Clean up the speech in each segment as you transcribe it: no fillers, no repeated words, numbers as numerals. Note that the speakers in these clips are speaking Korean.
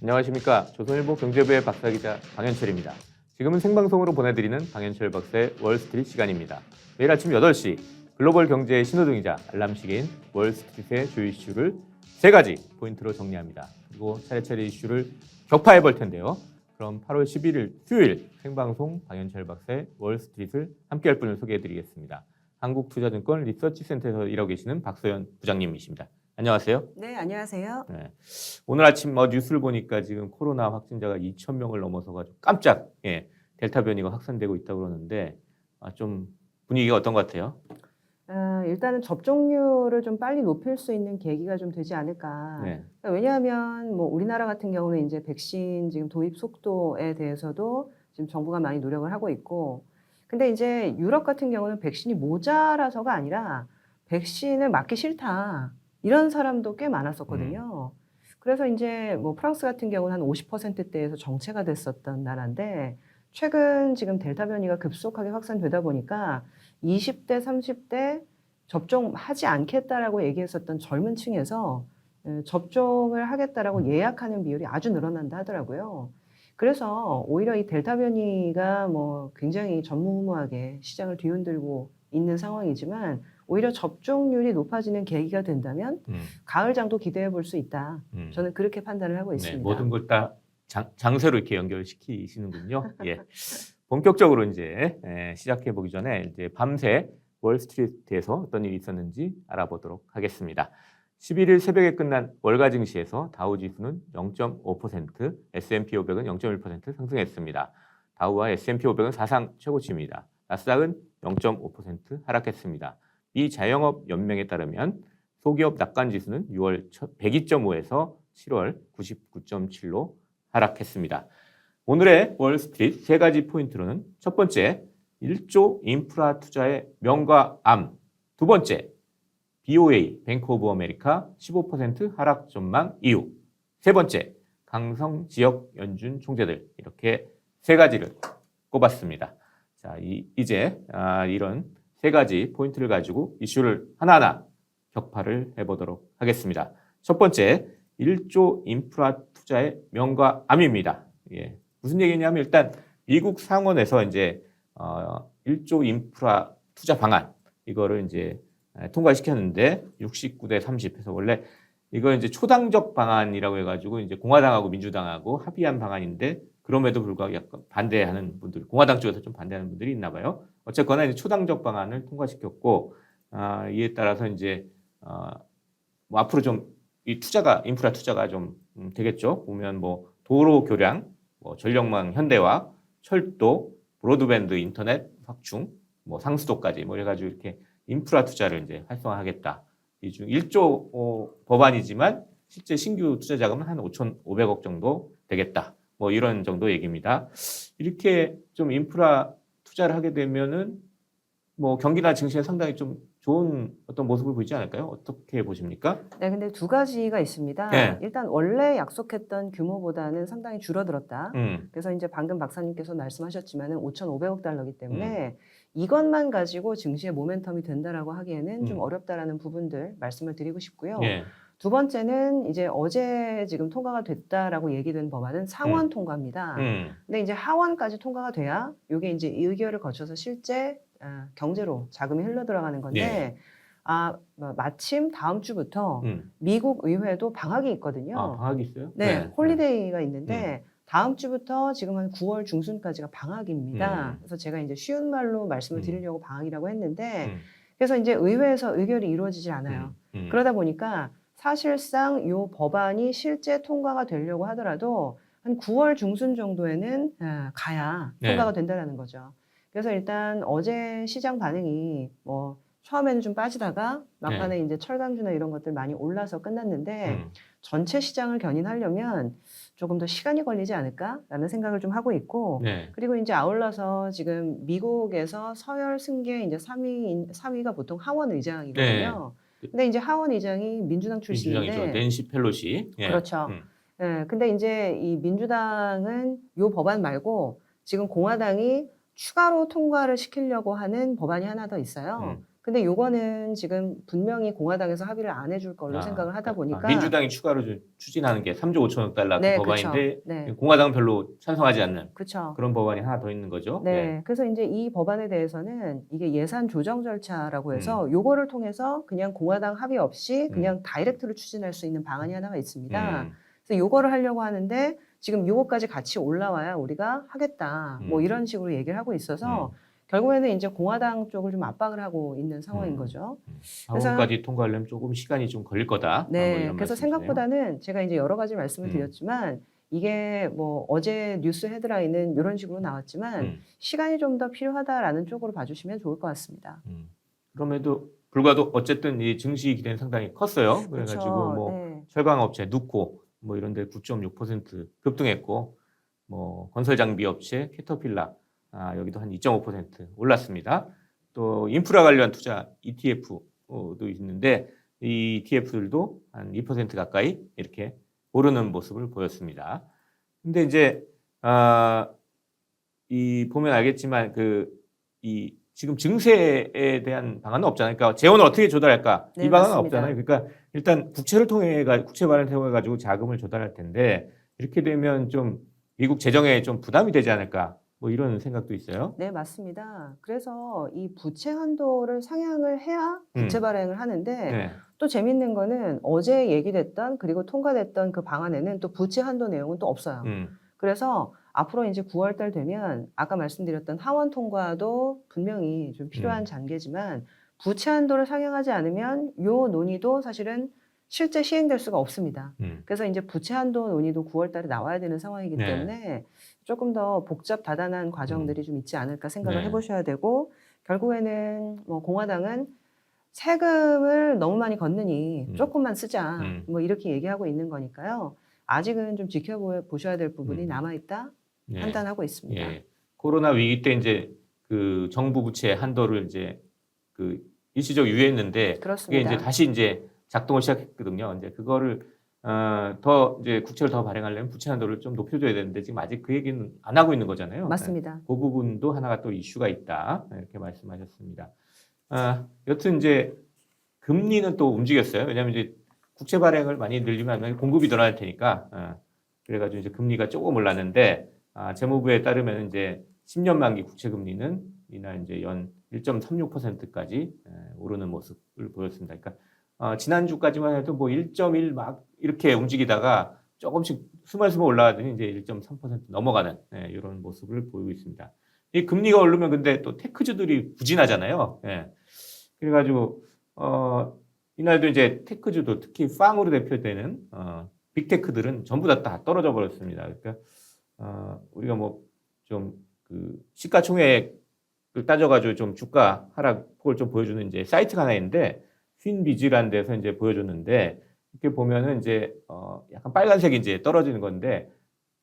안녕하십니까. 조선일보 경제부의 박사기자 방현철입니다. 지금은 생방송으로 보내드리는 방현철 박사의 월스트리트 시간입니다. 매일 아침 8시 글로벌 경제의 신호등이자 알람시계인 월스트리트의 주요 이슈를 3가지 포인트로 정리합니다. 그리고 차례차례 이슈를 격파해 볼 텐데요. 그럼 8월 11일 수요일 생방송 방현철 박사의 월스트리트를 함께할 분을 소개해드리겠습니다. 한국투자증권 리서치센터에서 일하고 계시는 박소연 부장님이십니다. 안녕하세요. 네, 안녕하세요. 네. 오늘 아침 뉴스를 보니까 지금 코로나 확진자가 2,000명을 넘어서가지고 깜짝 델타 변이가 확산되고 있다고 그러는데 좀 분위기가 어떤 것 같아요? 일단은 접종률을 좀 빨리 높일 수 있는 계기가 좀 되지 않을까. 네. 왜냐하면 뭐 우리나라 같은 경우는 이제 백신 지금 도입 속도에 대해서도 지금 정부가 많이 노력을 하고 있고, 근데 이제 유럽 같은 경우는 백신이 모자라서가 아니라 백신을 맞기 싫다. 이런 사람도 꽤 많았었거든요. 그래서 이제 뭐 프랑스 같은 경우는 한 50%대에서 정체가 됐었던 나라인데, 최근 지금 델타 변이가 급속하게 확산되다 보니까 20대, 30대 접종하지 않겠다라고 얘기했었던 젊은 층에서 접종을 하겠다라고 예약하는 비율이 아주 늘어난다 하더라고요. 그래서 오히려 이 델타 변이가 뭐 굉장히 전무후무하게 시장을 뒤흔들고 있는 상황이지만, 오히려 접종률이 높아지는 계기가 된다면 가을장도 기대해 볼 수 있다. 저는 그렇게 판단을 하고 있습니다. 네, 모든 걸 다 장세로 이렇게 연결시키시는군요. 예. 본격적으로 이제 시작해 보기 전에 이제 밤새 월스트리트에서 어떤 일이 있었는지 알아보도록 하겠습니다. 11일 새벽에 끝난 월가 증시에서 다우 지수는 0.5%, S&P 500은 0.1% 상승했습니다. 다우와 S&P 500은 사상 최고치입니다. 나스닥은 0.5% 하락했습니다. 이 자영업 연맹에 따르면 소기업 낙관 지수는 6월 102.5에서 7월 99.7로 하락했습니다. 오늘의 월스트리트 3가지 포인트로는 첫 번째, 1조 인프라 투자의 명과 암. 두 번째, BOA, 뱅크 오브 아메리카 15% 하락 전망 이유. 세 번째, 강성 지역 연준 총재들. 이렇게 3가지를 꼽았습니다. 자, 이제 이런 3가지 포인트를 가지고 이슈를 하나하나 격파를 해보도록 하겠습니다. 첫 번째, 1조 인프라 투자의 명과 암입니다. 예, 무슨 얘기냐면 일단 미국 상원에서 이제 1조 인프라 투자 방안 이거를 이제 통과시켰는데 69대 30 해서 원래 이거 이제 초당적 방안이라고 해가지고 이제 공화당하고 민주당하고 합의한 방안인데 그럼에도 불구하고 약간 반대하는 분들, 공화당 쪽에서 좀 반대하는 분들이 있나 봐요. 어쨌거나 이제 초당적 방안을 통과시켰고 이에 따라서 이제 뭐 앞으로 좀 이 투자가 인프라 투자가 좀 되겠죠. 보면 뭐 도로 교량, 뭐 전력망 현대화, 철도, 브로드밴드 인터넷 확충, 뭐 상수도까지 뭐 이래가지고 이렇게 인프라 투자를 이제 활성화하겠다. 이 중 1조 법안이지만 실제 신규 투자 자금은 한 5,500억 정도 되겠다. 뭐 이런 정도 얘기입니다. 이렇게 좀 인프라 투자를 하게 되면은 뭐 경기나 증시에 상당히 좀 좋은 어떤 모습을 보이지 않을까요? 어떻게 보십니까? 네, 근데 2가지가 있습니다. 네. 일단 원래 약속했던 규모보다는 상당히 줄어들었다. 그래서 이제 방금 박사님께서 말씀하셨지만은 5,500억 달러이기 때문에 이것만 가지고 증시의 모멘텀이 된다라고 하기에는 좀 어렵다라는 부분들 말씀을 드리고 싶고요. 예. 두 번째는 이제 어제 지금 통과가 됐다라고 얘기된 법안은 상원 통과입니다. 근데 이제 하원까지 통과가 돼야 이게 이제 의결을 거쳐서 실제 경제로 자금이 흘러 들어가는 건데, 마침 다음 주부터 미국 의회도 방학이 있거든요. 방학이 있어요? 네, 홀리데이가 있는데 다음 주부터 지금 한 9월 중순까지가 방학입니다. 그래서 제가 이제 쉬운 말로 말씀을 드리려고 방학이라고 했는데, 그래서 이제 의회에서 의결이 이루어지질 않아요. 그러다 보니까 사실상 이 법안이 실제 통과가 되려고 하더라도 한 9월 중순 정도에는 가야 통과가 된다는 거죠. 그래서 일단 어제 시장 반응이 뭐 처음에는 좀 빠지다가 막판에 이제 철강주나 이런 것들 많이 올라서 끝났는데, 전체 시장을 견인하려면 조금 더 시간이 걸리지 않을까라는 생각을 좀 하고 있고, 그리고 이제 아울러서 지금 미국에서 서열 승계 이제 3위가 보통 하원 의장이거든요. 근데 이제 하원 의장이 민주당 출신인데, 민주당이죠. 낸시 펠로시. 그렇죠. 근데 이제 이 민주당은 요 법안 말고 지금 공화당이 추가로 통과를 시키려고 하는 법안이 하나 더 있어요. 근데 요거는 지금 분명히 공화당에서 합의를 안 해줄 걸로 생각을 하다 보니까 민주당이 추가로 좀 추진하는 게 3조 5천억 달러 네, 법안인데 그쵸. 네. 공화당은 별로 찬성하지 않는 그렇죠. 그런 법안이 하나 더 있는 거죠. 네. 그래서 이제 이 법안에 대해서는 이게 예산 조정 절차라고 해서 요거를 통해서 그냥 공화당 합의 없이 그냥 다이렉트로 추진할 수 있는 방안이 하나가 있습니다. 그래서 요거를 하려고 하는데 지금 요거까지 같이 올라와야 우리가 하겠다. 뭐 이런 식으로 얘기를 하고 있어서 결국에는 이제 공화당 쪽을 좀 압박을 하고 있는 상황인 거죠. 그래서 상원까지 통과하려면 조금 시간이 좀 걸릴 거다. 뭐 네. 이런 그래서 말씀이시네요. 생각보다는 제가 이제 여러 가지 말씀을 드렸지만 이게 뭐 어제 뉴스 헤드라인은 이런 식으로 나왔지만 시간이 좀 더 필요하다라는 쪽으로 봐주시면 좋을 것 같습니다. 그럼에도 불구하고 어쨌든 이 증시 기대는 상당히 컸어요. 그래가지고 그렇죠. 뭐 네. 철강업체 누코 뭐 이런데 9.6% 급등했고 뭐 건설 장비 업체 캐터필라 여기도 한 2.5% 올랐습니다. 또 인프라 관련 투자 ETF도 있는데 이 ETF들도 한 2% 가까이 이렇게 오르는 모습을 보였습니다. 근데 이제 이 보면 알겠지만 이 지금 증세에 대한 방안은 없잖아요. 그러니까 재원을 어떻게 조달할까 네, 이 방안은 맞습니다. 없잖아요. 그러니까 일단 국채를 통해 국채 발행을 통해 가지고 자금을 조달할 텐데 이렇게 되면 좀 미국 재정에 좀 부담이 되지 않을까 뭐 이런 생각도 있어요. 네, 맞습니다. 그래서 이 부채 한도를 상향을 해야 국채 발행을 하는데 네. 또 재밌는 거는 어제 얘기됐던 그리고 통과됐던 그 방안에는 또 부채 한도 내용은 또 없어요. 그래서 앞으로 이제 9월 달 되면 아까 말씀드렸던 하원 통과도 분명히 좀 필요한 단계지만 부채 한도를 상향하지 않으면 요 논의도 사실은 실제 시행될 수가 없습니다. 그래서 이제 부채 한도 논의도 9월 달에 나와야 되는 상황이기 네. 때문에 조금 더 복잡 다단한 과정들이 좀 있지 않을까 생각을 네. 해보셔야 되고 결국에는 뭐 공화당은 세금을 너무 많이 걷느니 조금만 쓰자 뭐 이렇게 얘기하고 있는 거니까요. 아직은 좀 지켜보셔야 될 부분이 남아있다 네. 판단하고 있습니다. 예. 코로나 위기 때 이제 그 정부 부채 한도를 이제 그 일시적 유예했는데 그게 그렇습니다. 이제 다시 이제 작동을 시작했거든요. 이제 그거를 더 이제 국채를 더 발행하려면 부채 한도를 좀 높여줘야 되는데 지금 아직 그 얘기는 안 하고 있는 거잖아요. 맞습니다. 그 부분도 하나가 또 이슈가 있다 이렇게 말씀하셨습니다. 여튼 이제 금리는 또 움직였어요. 왜냐하면 이제 국채 발행을 많이 늘리면 공급이 늘어날 테니까 그래가지고 이제 금리가 조금 올랐는데 재무부에 따르면 이제 10년 만기 국채 금리는 이날 이제 연 1.36%까지 오르는 모습을 보였습니다. 그러니까 지난주까지만 해도 뭐 1.1 막 이렇게 움직이다가 조금씩 스멀스멀 올라가더니 이제 1.3% 넘어가는 이런 모습을 보이고 있습니다. 이 금리가 오르면 근데 또 테크주들이 부진하잖아요. 그래가지고 이날도 이제 테크주도 특히 팡으로 대표되는 빅테크들은 전부 다 떨어져 버렸습니다. 그러니까 우리가 뭐 좀 그 시가총액을 따져가지고 좀 주가 하락폭을 좀 보여주는 이제 사이트가 하나 있는데 핀비즈라는 데서 이제 보여줬는데 이렇게 보면은 이제 약간 빨간색이 이제 떨어지는 건데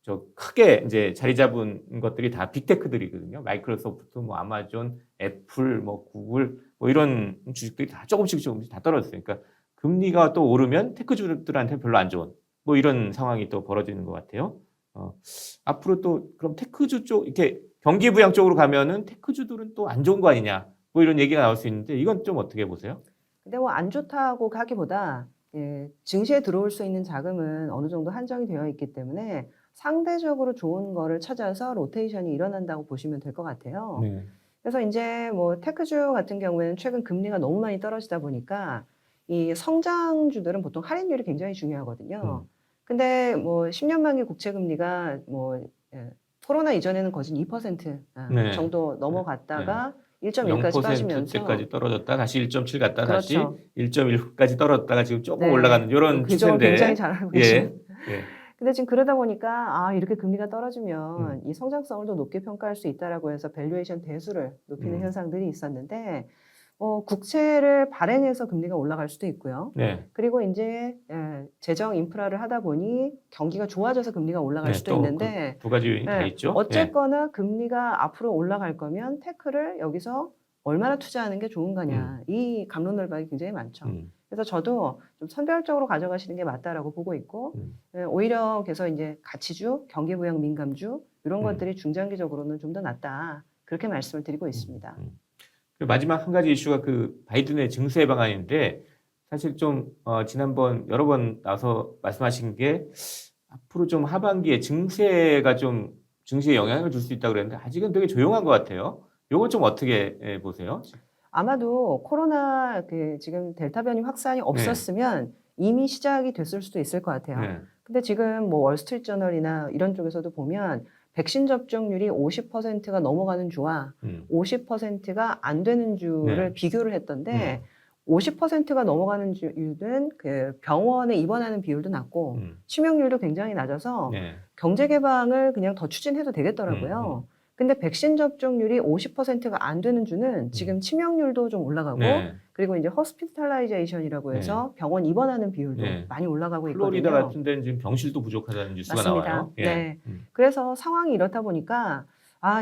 저 크게 이제 자리 잡은 것들이 다 빅테크들이거든요. 마이크로소프트, 뭐 아마존, 애플, 뭐 구글, 뭐 이런 주식들이 다 조금씩 다 떨어졌어요. 그러니까 금리가 또 오르면 테크주들한테 별로 안 좋은 뭐 이런 상황이 또 벌어지는 것 같아요. 앞으로 또 그럼 테크주 쪽 이렇게 경기 부양 쪽으로 가면은 테크주들은 또 안 좋은 거 아니냐 뭐 이런 얘기가 나올 수 있는데 이건 좀 어떻게 보세요? 근데 뭐 안 좋다고 하기보다 증시에 들어올 수 있는 자금은 어느 정도 한정이 되어 있기 때문에 상대적으로 좋은 거를 찾아서 로테이션이 일어난다고 보시면 될 것 같아요. 네. 그래서 이제 뭐 테크주 같은 경우에는 최근 금리가 너무 많이 떨어지다 보니까 이 성장주들은 보통 할인율이 굉장히 중요하거든요. 근데 뭐 10년 만기 국채 금리가 뭐 코로나 이전에는 거진 2% 네. 정도 넘어갔다가 1.1까지 빠지면서 0%대까지 떨어졌다 다시 1.7 갔다 그렇죠. 다시 1.1까지 떨어졌다가 지금 조금 네. 올라가는 이런 그 점을 추세인데 굉장히 잘 알고 예. 계시네요. 예. 근데 지금 그러다 보니까 이렇게 금리가 떨어지면 이 성장성을 더 높게 평가할 수 있다라고 해서 밸류에이션 대수를 높이는 현상들이 있었는데 국채를 발행해서 금리가 올라갈 수도 있고요. 네. 그리고 이제 재정 인프라를 하다 보니 경기가 좋아져서 금리가 올라갈 네, 수도 또 있는데 그 두 가지 요인이 다 있죠. 어쨌거나 금리가 앞으로 올라갈 거면 테크를 여기서 얼마나 투자하는 게 좋은 거냐. 이 갑론을박이 굉장히 많죠. 그래서 저도 좀 선별적으로 가져가시는 게 맞다라고 보고 있고 오히려 그래서 이제 가치주, 경기부양 민감주 이런 것들이 중장기적으로는 좀 더 낫다. 그렇게 말씀을 드리고 있습니다. 그리고 마지막 한 가지 이슈가 그 바이든의 증세 방안인데 사실 좀 지난번 여러 번 나와서 말씀하신 게 앞으로 좀 하반기에 증세가 좀 증시에 영향을 줄 수 있다고 그랬는데 아직은 되게 조용한 것 같아요. 요거 좀 어떻게 보세요? 아마도 코로나 지금 델타 변이 확산이 네. 없었으면 이미 시작이 됐을 수도 있을 것 같아요. 네. 근데 지금 뭐 월스트리트 저널이나 이런 쪽에서도 보면 백신 접종률이 50%가 넘어가는 주와 50%가 안 되는 주를 네. 비교를 했던데 50%가 넘어가는 주는 그 병원에 입원하는 비율도 낮고 치명률도 굉장히 낮아서 네. 경제 개방을 그냥 더 추진해도 되겠더라고요. 근데 백신 접종률이 50%가 안 되는 주는 지금 치명률도 좀 올라가고 네. 그리고 이제 허스피탈라이제이션이라고 해서 병원 입원하는 비율도 네. 많이 올라가고 플로리다 있거든요. 같은 데는 지금 병실도 부족하다는 뉴스가 맞습니다. 나와요. 예. 네. 그래서 상황이 이렇다 보니까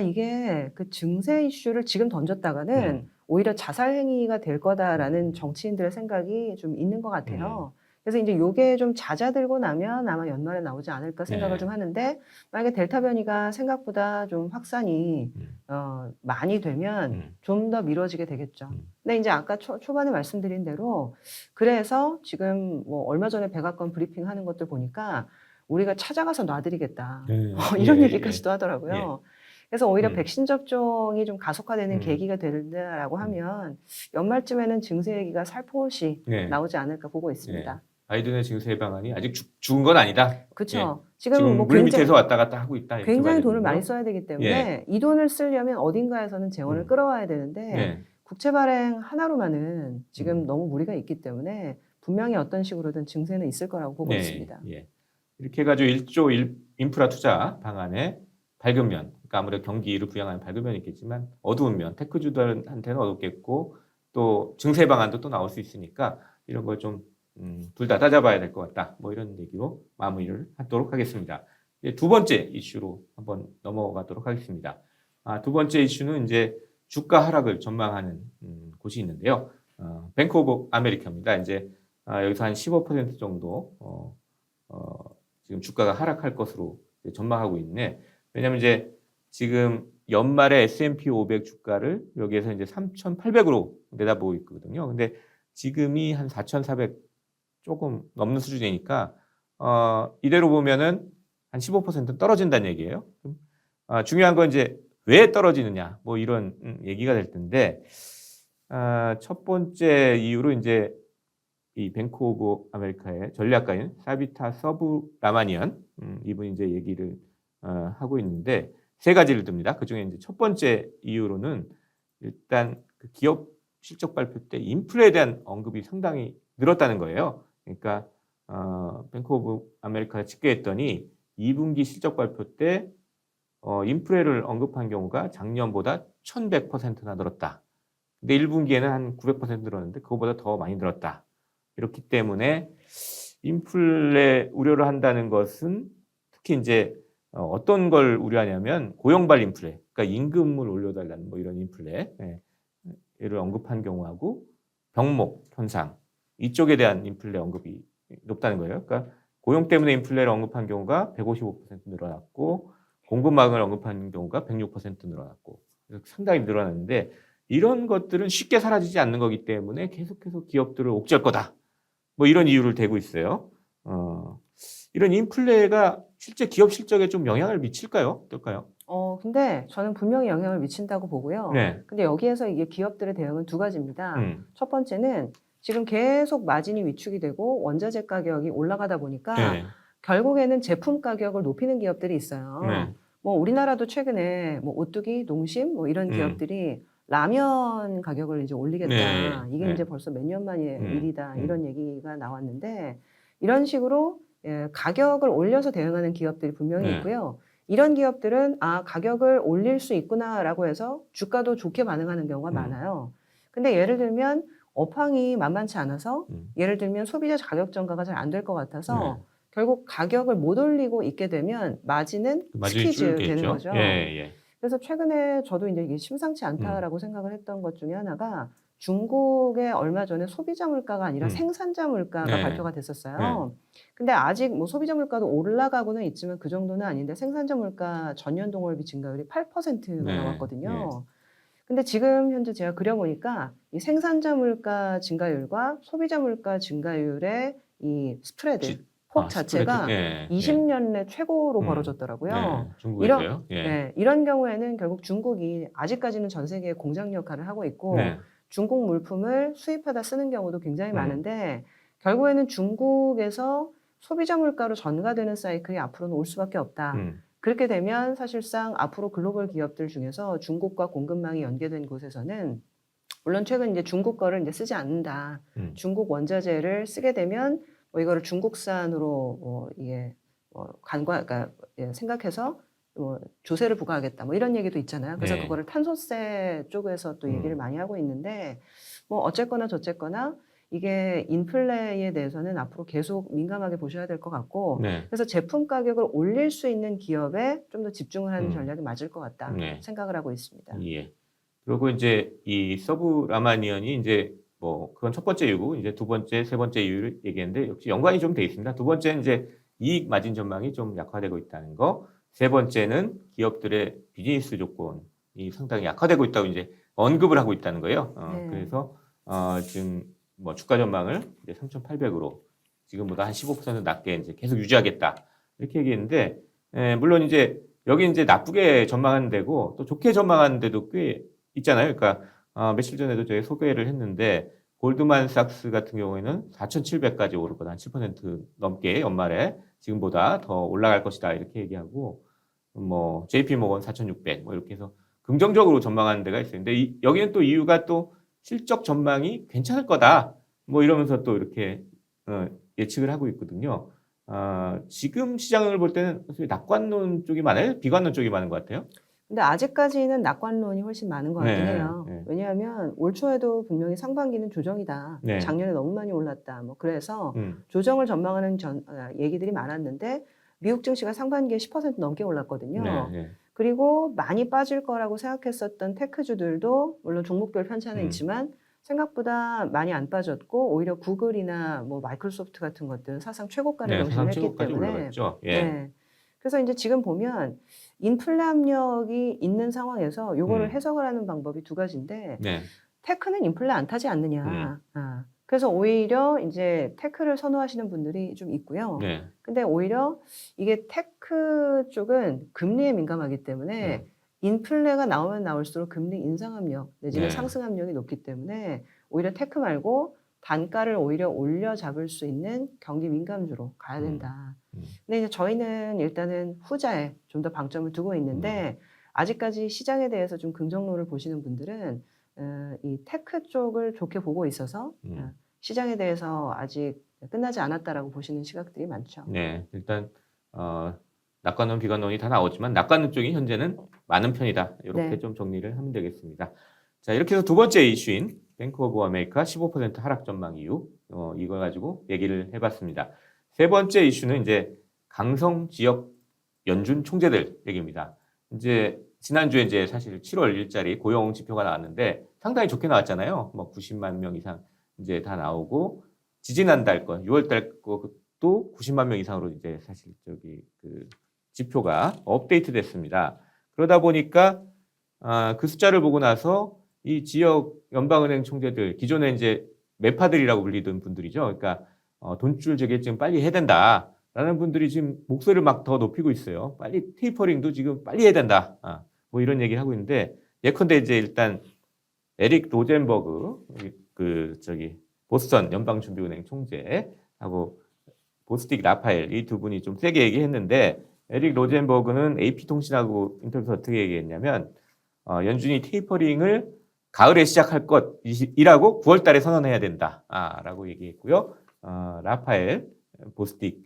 이게 그 증세 이슈를 지금 던졌다가는 오히려 자살 행위가 될 거다라는 정치인들의 생각이 좀 있는 것 같아요. 그래서 이제 요게 좀 잦아들고 나면 아마 연말에 나오지 않을까 생각을 네. 좀 하는데 만약에 델타 변이가 생각보다 좀 확산이 많이 되면 좀 더 미뤄지게 되겠죠. 근데 이제 아까 초반에 말씀드린 대로 그래서 지금 뭐 얼마 전에 백악관 브리핑 하는 것들 보니까 우리가 찾아가서 놔드리겠다. 네. 이런 예, 얘기까지도 하더라고요. 그래서 오히려 백신 접종이 좀 가속화되는 음. 계기가 된다라고 하면 연말쯤에는 증세 얘기가 살포시 네. 나오지 않을까 보고 있습니다. 네. 바이든의 증세 방안이 아직 죽은 건 아니다. 그렇죠. 예. 지금 뭐 물 밑에서 왔다 갔다 하고 있다. 이렇게 굉장히 봐야 돈을 되는군요. 많이 써야 되기 때문에 이 돈을 쓰려면 어딘가에서는 재원을 끌어와야 되는데 네. 국채 발행 하나로만은 지금 너무 무리가 있기 때문에 분명히 어떤 식으로든 증세는 있을 거라고 보고 있습니다. 예. 이렇게 해가지고 1조 인프라 투자 방안의 밝은 면, 그러니까 아무래도 경기를 부양하는 밝은 면이 있겠지만 어두운 면, 테크주들한테는 어둡겠고 또 증세 방안도 또 나올 수 있으니까 이런 걸 좀 둘 다 따져봐야 될 것 같다. 뭐 이런 얘기로 마무리를 하도록 하겠습니다. 이제 두 번째 이슈로 한번 넘어가도록 하겠습니다. 두 번째 이슈는 이제 주가 하락을 전망하는 곳이 있는데요. 뱅크 오브 아메리카입니다. 이제 여기서 한 15% 정도 지금 주가가 하락할 것으로 전망하고 있네. 왜냐하면 이제 지금 연말에 S&P 500 주가를 여기에서 이제 3,800으로 내다보고 있거든요. 근데 지금이 한 4,400 조금 넘는 수준이니까 이대로 보면은 한 15% 떨어진다는 얘기예요. 중요한 건 이제 왜 떨어지느냐, 뭐 이런 얘기가 될 텐데 첫 번째 이유로 이제 이 뱅크 오브 아메리카의 전략가인 사비타 서브라마니안 이분이 이제 얘기를 하고 있는데 세 가지를 듭니다. 그 중에 이제 첫 번째 이유로는 일단 그 기업 실적 발표 때 인플레에 대한 언급이 상당히 늘었다는 거예요. 그러니까 뱅크 오브 아메리카가 집계했더니 2분기 실적 발표 때 인플레를 언급한 경우가 작년보다 1,100%나 늘었다. 근데 1분기에는 한 900% 늘었는데 그거보다 더 많이 늘었다. 이렇기 때문에 인플레 우려를 한다는 것은 특히 이제 어떤 걸 우려하냐면 고용발 인플레, 그러니까 임금을 올려달라는 뭐 이런 인플레를 언급한 경우하고 병목 현상 이쪽에 대한 인플레 언급이 높다는 거예요. 그러니까 고용 때문에 인플레를 언급한 경우가 155% 늘어났고 공급망을 언급한 경우가 106% 늘어났고 상당히 늘어났는데 이런 것들은 쉽게 사라지지 않는 거기 때문에 계속해서 기업들을 옥죄할 거다. 뭐 이런 이유를 대고 있어요. 이런 인플레가 실제 기업 실적에 좀 영향을 미칠까요? 어떨까요? 근데 저는 분명히 영향을 미친다고 보고요. 네. 근데 여기에서 이게 기업들의 대응은 두 가지입니다. 첫 번째는 지금 계속 마진이 위축이 되고 원자재 가격이 올라가다 보니까 네. 결국에는 제품 가격을 높이는 기업들이 있어요. 네. 뭐 우리나라도 최근에 뭐 오뚜기, 농심 뭐 이런 기업들이 라면 가격을 이제 올리겠다. 네. 이게 네. 이제 벌써 몇 년 만의 일이다. 이런 얘기가 나왔는데 이런 식으로 가격을 올려서 대응하는 기업들이 분명히 네. 있고요. 이런 기업들은 가격을 올릴 수 있구나라고 해서 주가도 좋게 반응하는 경우가 많아요. 근데 예를 들면 업황이 만만치 않아서 예를 들면 소비자 자격 전가가 잘 안 될 것 같아서 네. 결국 가격을 못 올리고 있게 되면 마진은 마진이 스퀴즈 되는 줄겠죠. 거죠. 예. 그래서 최근에 저도 이제 이게 심상치 않다라고 생각을 했던 것 중에 하나가 중국의 얼마 전에 소비자 물가가 아니라 생산자 물가가 네. 발표가 됐었어요. 근데 아직 뭐 소비자 물가도 올라가고는 있지만 그 정도는 아닌데 생산자 물가 전년 동월비 증가율이 8%가 네. 나왔거든요. 근데 지금 현재 제가 그려보니까 이 생산자 물가 증가율과 소비자 물가 증가율의 이 스프레드, 폭 자체가 스프레드. 20년 내 최고로 벌어졌더라고요. 네. 중국에서요. 네, 이런 경우에는 결국 중국이 아직까지는 전 세계에 공장 역할을 하고 있고 네. 중국 물품을 수입하다 쓰는 경우도 굉장히 음. 많은데 결국에는 중국에서 소비자 물가로 전가되는 사이클이 앞으로는 올 수밖에 없다. 그렇게 되면 사실상 앞으로 글로벌 기업들 중에서 중국과 공급망이 연계된 곳에서는 물론 최근 이제 중국 거를 이제 쓰지 않는다. 중국 원자재를 쓰게 되면 뭐 이거를 중국산으로 이게 그러니까 생각해서 조세를 부과하겠다. 뭐 이런 얘기도 있잖아요. 그래서 네. 그거를 탄소세 쪽에서 또 얘기를 많이 하고 있는데 뭐 어쨌거나 저쨌거나 이게 인플레에 대해서는 앞으로 계속 민감하게 보셔야 될 것 같고 네. 그래서 제품 가격을 올릴 수 있는 기업에 좀 더 집중을 하는 전략이 맞을 것 같다 네. 생각을 하고 있습니다. 예. 그리고 이제 이 서브 라마니언이 이제 뭐 그건 첫 번째 이유고 이제 두 번째, 세 번째 이유를 얘기했는데 역시 연관이 좀 돼 있습니다. 두 번째는 이제 이익 마진 전망이 좀 약화되고 있다는 거. 세 번째는 기업들의 비즈니스 조건이 상당히 약화되고 있다고 이제 언급을 하고 있다는 거예요. 네. 그래서 지금 뭐 주가 전망을 이제 3,800으로 지금보다 한 15% 낮게 이제 계속 유지하겠다 이렇게 얘기했는데 물론 이제 여기 이제 나쁘게 전망하는 데고 또 좋게 전망하는 데도 꽤 있잖아요. 그러니까 며칠 전에도 저희 소개를 했는데 골드만삭스 같은 경우에는 4,700까지 오를 거다. 한 7% 넘게 연말에 지금보다 더 올라갈 것이다. 이렇게 얘기하고 뭐 JP모건 4,600 뭐 이렇게 해서 긍정적으로 전망하는 데가 있어요. 근데 여기는 또 이유가 또 실적 전망이 괜찮을 거다. 뭐 이러면서 또 이렇게 예측을 하고 있거든요. 지금 시장을 볼 때는 낙관론 쪽이 많아요? 비관론 쪽이 많은 것 같아요? 근데 아직까지는 낙관론이 훨씬 많은 것 같긴 네, 해요. 네. 왜냐하면 올 초에도 분명히 상반기는 조정이다. 네. 작년에 너무 많이 올랐다. 뭐 그래서 음. 조정을 전망하는 얘기들이 많았는데 미국 증시가 상반기에 10% 넘게 올랐거든요. 네, 네. 그리고 많이 빠질 거라고 생각했었던 테크주들도 물론 종목별 편차는 있지만 생각보다 많이 안 빠졌고 오히려 구글이나 뭐 마이크로소프트 같은 것들은 사상 최고가를 네, 사상 경신했기 최고까지 때문에 올라갔죠. 예. 네. 그래서 이제 지금 보면 인플레 압력이 있는 상황에서 요거를 해석을 하는 방법이 두 가지인데 네. 테크는 인플레 안 타지 않느냐. 그래서 오히려 이제 테크를 선호하시는 분들이 좀 있고요. 네. 근데 오히려 이게 테크 쪽은 금리에 민감하기 때문에 인플레가 나오면 나올수록 금리 인상 압력 내지는 네. 상승 압력이 높기 때문에 오히려 테크 말고 단가를 오히려 올려 잡을 수 있는 경기 민감주로 가야 된다. 근데 이제 저희는 일단은 후자에 좀 더 방점을 두고 있는데 아직까지 시장에 대해서 좀 긍정론을 보시는 분들은 이 테크 쪽을 좋게 보고 있어서 시장에 대해서 아직 끝나지 않았다라고 보시는 시각들이 많죠. 네. 일단 낙관론, 비관론이 다 나오지만 낙관론 쪽이 현재는 많은 편이다. 이렇게 네. 좀 정리를 하면 되겠습니다. 자, 이렇게 해서 두 번째 이슈인 뱅크 오브 아메리카 15% 하락 전망 이유 이걸 가지고 얘기를 해봤습니다. 세 번째 이슈는 이제 강성 지역 연준 총재들 얘기입니다. 이제 지난주에 이제 사실 7월 1일자리 고용 지표가 나왔는데 상당히 좋게 나왔잖아요. 뭐 90만 명 이상 이제 다 나오고 지지난달 거 6월 달 것도 90만 명 이상으로 이제 사실 저기 그 지표가 업데이트 됐습니다. 그러다 보니까 그 숫자를 보고 나서 이 지역 연방은행 총재들 기존에 이제 매파들이라고 불리던 분들이죠. 그러니까 돈줄 저게 지금 빨리 해야 된다라는 분들이 지금 목소리를 막 더 높이고 있어요. 빨리 테이퍼링도 지금 빨리 해야 된다. 뭐 이런 얘기를 하고 있는데 예컨대 이제 일단 에릭 로젠버그 그 저기 보스턴 연방준비은행 총재하고 보스틱 라파엘 이 두 분이 좀 세게 얘기했는데 에릭 로젠버그는 AP통신하고 인터뷰에서 어떻게 얘기했냐면 연준이 테이퍼링을 가을에 시작할 것이라고 9월 달에 선언해야 된다. 라고 얘기했고요. 라파엘 보스틱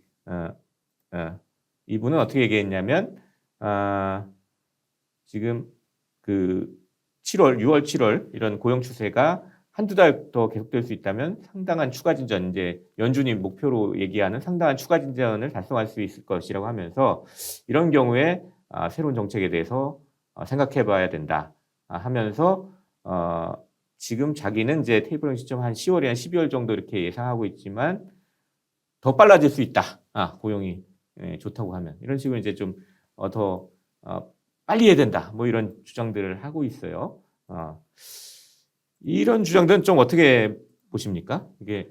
이분은 어떻게 얘기했냐면 지금 그 6월, 7월 이런 고용 추세가 한두 달 더 계속될 수 있다면 상당한 추가 진전, 이제 연준이 목표로 얘기하는 상당한 추가 진전을 달성할 수 있을 것이라고 하면서 이런 경우에 새로운 정책에 대해서 생각해 봐야 된다 하면서 지금 자기는 이제 테이퍼링 시점 한 10월이나 12월 정도 이렇게 예상하고 있지만 더 빨라질 수 있다. 고용이 좋다고 하면 이런 식으로 이제 좀 더 빨리 해야 된다. 뭐 이런 주장들을 하고 있어요. 이런 주장들은 좀 어떻게 보십니까? 이게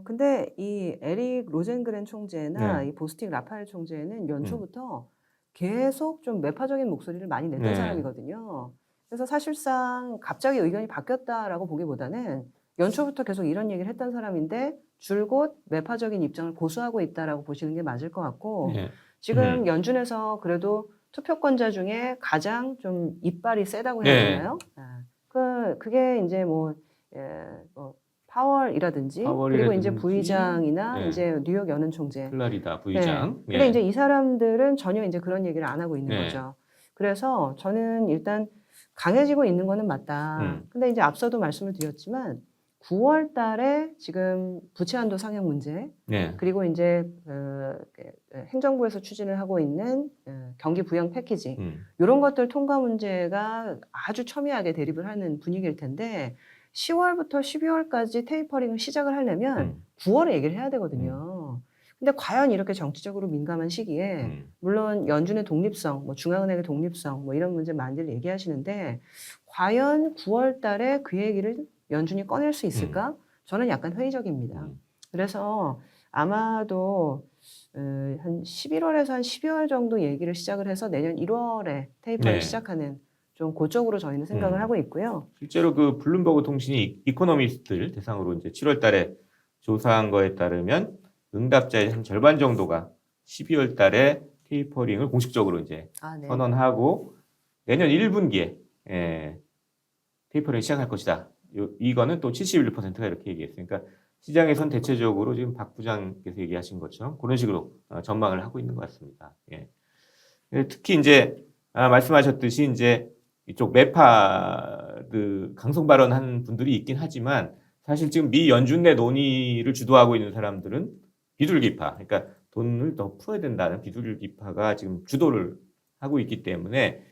근데 이 에릭 로젠그렌 총재나 네. 이 보스틱 라파엘 총재는 연초부터 계속 좀 매파적인 목소리를 많이 냈던 네. 사람이거든요. 그래서 사실상 갑자기 의견이 바뀌었다라고 보기보다는 연초부터 계속 이런 얘기를 했던 사람인데 줄곧 매파적인 입장을 고수하고 있다라고 보시는 게 맞을 것 같고 네. 지금 연준에서 그래도 투표권자 중에 가장 좀 이빨이 세다고 해야 네. 되나요? 그게 이제 파월이라든지 그리고 이제 파월이라든지, 부의장이나 네. 이제 뉴욕 연은 총재. 플라리다 부의장. 근데 예. 이제 이 사람들은 전혀 이제 그런 얘기를 안 하고 있는 네. 거죠. 그래서 저는 일단 강해지고 있는 거는 맞다. 근데 이제 앞서도 말씀을 드렸지만 9월 달에 지금 부채 한도 상향 문제 네. 그리고 이제 행정부에서 추진을 하고 있는 경기 부양 패키지 이런 것들 통과 문제가 아주 첨예하게 대립을 하는 분위기일 텐데 10월부터 12월까지 테이퍼링을 시작을 하려면 9월에 얘기를 해야 되거든요. 근데 과연 이렇게 정치적으로 민감한 시기에 물론 연준의 독립성, 뭐 중앙은행의 독립성 뭐 이런 문제 많이들 얘기하시는데 과연 9월 달에 그 얘기를 연준이 꺼낼 수 있을까? 저는 약간 회의적입니다. 그래서 아마도 한 11월에서 한 12월 정도 얘기를 시작을 해서 내년 1월에 테이퍼를 네. 시작하는 좀 그쪽으로 저희는 생각을 하고 있고요. 실제로 그 블룸버그 통신이 이코노미스트들 대상으로 이제 7월 달에 조사한 거에 따르면 응답자의 한 절반 정도가 12월 달에 테이퍼링을 공식적으로 이제 네. 선언하고 내년 1분기에 테이퍼링 시작할 것이다. 이거는 또 71%가 이렇게 얘기했어요. 그러니까 시장에선 대체적으로 지금 박 부장께서 얘기하신 것처럼 그런 식으로 전망을 하고 있는 것 같습니다. 예. 특히 이제 말씀하셨듯이 이제 이쪽 매파드 강성 발언한 분들이 있긴 하지만 사실 지금 미 연준 내 논의를 주도하고 있는 사람들은 비둘기파, 그러니까 돈을 더 풀어야 된다는 비둘기파가 지금 주도를 하고 있기 때문에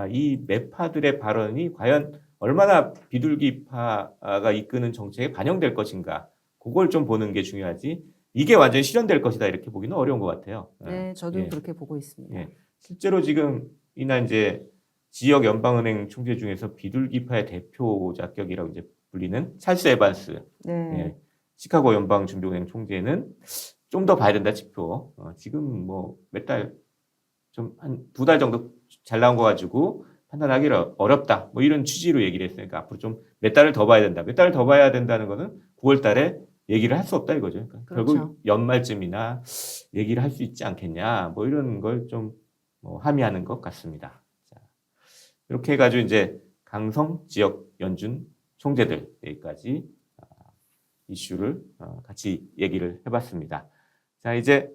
이 매파들의 발언이 과연 얼마나 비둘기파가 이끄는 정책에 반영될 것인가, 그걸 좀 보는 게 중요하지. 이게 완전히 실현될 것이다 이렇게 보기는 어려운 것 같아요. 네, 저도 그렇게 보고 있습니다. 예. 실제로 지금 이나 이제 지역 연방은행 총재 중에서 비둘기파의 대표 자격이라고 이제 불리는 찰스 에반스, 시카고 연방준비은행 총재는 좀 더 봐야 된다 지표. 지금 뭐 몇 달, 좀 한 2달 정도 잘 나온 거 가지고 판단하기 어렵다. 뭐 이런 취지로 얘기를 했으니까 앞으로 좀 몇 달을 더 봐야 된다. 몇 달을 더 봐야 된다는 거는 9월 달에 얘기를 할 수 없다 이거죠. 그러니까 그렇죠. 결국 연말쯤이나 얘기를 할 수 있지 않겠냐. 뭐 이런 걸 좀 함의하는 것 같습니다. 자, 이렇게 해가지고 이제 강성 지역 연준 총재들 여기까지 이슈를 같이 얘기를 해봤습니다. 자, 이제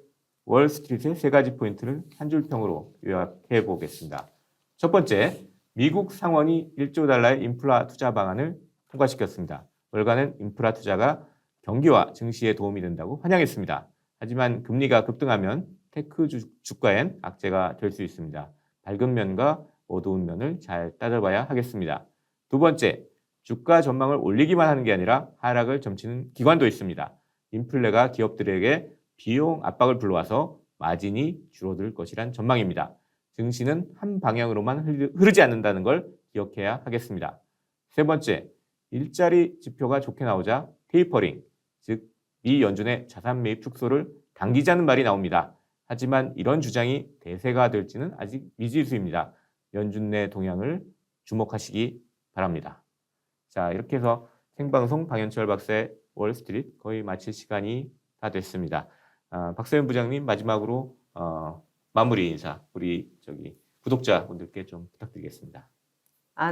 월스트리트의 세 가지 포인트를 한 줄 평으로 요약해 보겠습니다. 첫 번째, 미국 상원이 1조 달러의 인프라 투자 방안을 통과시켰습니다. 월간은 인프라 투자가 경기와 증시에 도움이 된다고 환영했습니다. 하지만 금리가 급등하면 테크 주가엔 악재가 될 수 있습니다. 밝은 면과 어두운 면을 잘 따져봐야 하겠습니다. 두 번째, 주가 전망을 올리기만 하는 게 아니라 하락을 점치는 기관도 있습니다. 인플레가 기업들에게 비용 압박을 불러와서 마진이 줄어들 것이란 전망입니다. 증시는 한 방향으로만 흐르지 않는다는 걸 기억해야 하겠습니다. 세 번째, 일자리 지표가 좋게 나오자 테이퍼링, 즉 미 연준의 자산 매입 축소를 당기자는 말이 나옵니다. 하지만 이런 주장이 대세가 될지는 아직 미지수입니다. 연준 내 동향을 주목하시기 바랍니다. 자, 이렇게 해서 생방송 방현철 박사의 월스트리트 거의 마칠 시간이 다 됐습니다. 박서연 부장님 마지막으로 마무리 인사 우리 구독자분들께 좀 부탁드리겠습니다.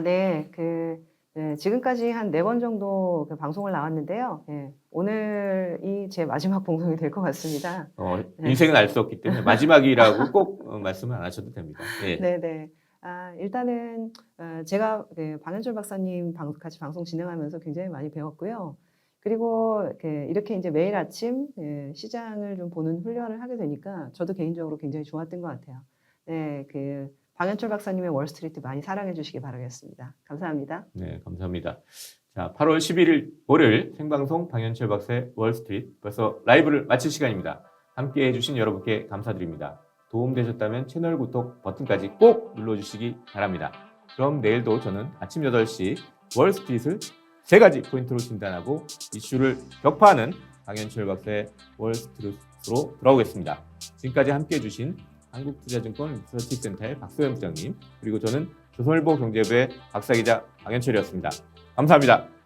네. 지금까지 한 4번 정도 방송을 나왔는데요. 오늘이 제 마지막 방송이 될 것 같습니다. 인생은 알 수 없기 때문에 마지막이라고 꼭 말씀을 안 하셔도 됩니다. 예. 네네. 일단은 제가 방현철 박사님 같이 방송 진행하면서 굉장히 많이 배웠고요. 그리고 이렇게 이제 매일 아침 시장을 좀 보는 훈련을 하게 되니까 저도 개인적으로 굉장히 좋았던 것 같아요. 네, 방현철 박사님의 월스트리트 많이 사랑해 주시기 바라겠습니다. 감사합니다. 네, 감사합니다. 자, 자, 8월 11일 월요일 생방송 방현철 박사의 월스트리트 벌써 라이브를 마칠 시간입니다. 함께 해주신 여러분께 감사드립니다. 도움되셨다면 채널 구독 버튼까지 꼭 눌러주시기 바랍니다. 그럼 내일도 저는 아침 8시 월스트리트를 3가지 포인트로 진단하고 이슈를 격파하는 방현철 박사의 월스트리트로 돌아오겠습니다. 지금까지 함께 해주신 한국투자증권 리서치센터의 박소연 부장님, 그리고 저는 조선일보 경제부의 박사기자 방현철이었습니다. 감사합니다.